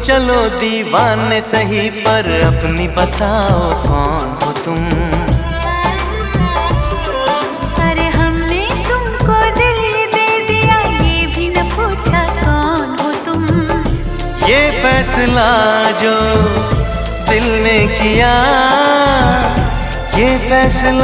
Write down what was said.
चलो दीवाने सही, पर अपनी बताओ कौन हो तुम। अरे हमने तुमको दिल दे दिया, ये भी न पूछा कौन हो तुम। ये फैसला जो दिल ने किया, ये फैसला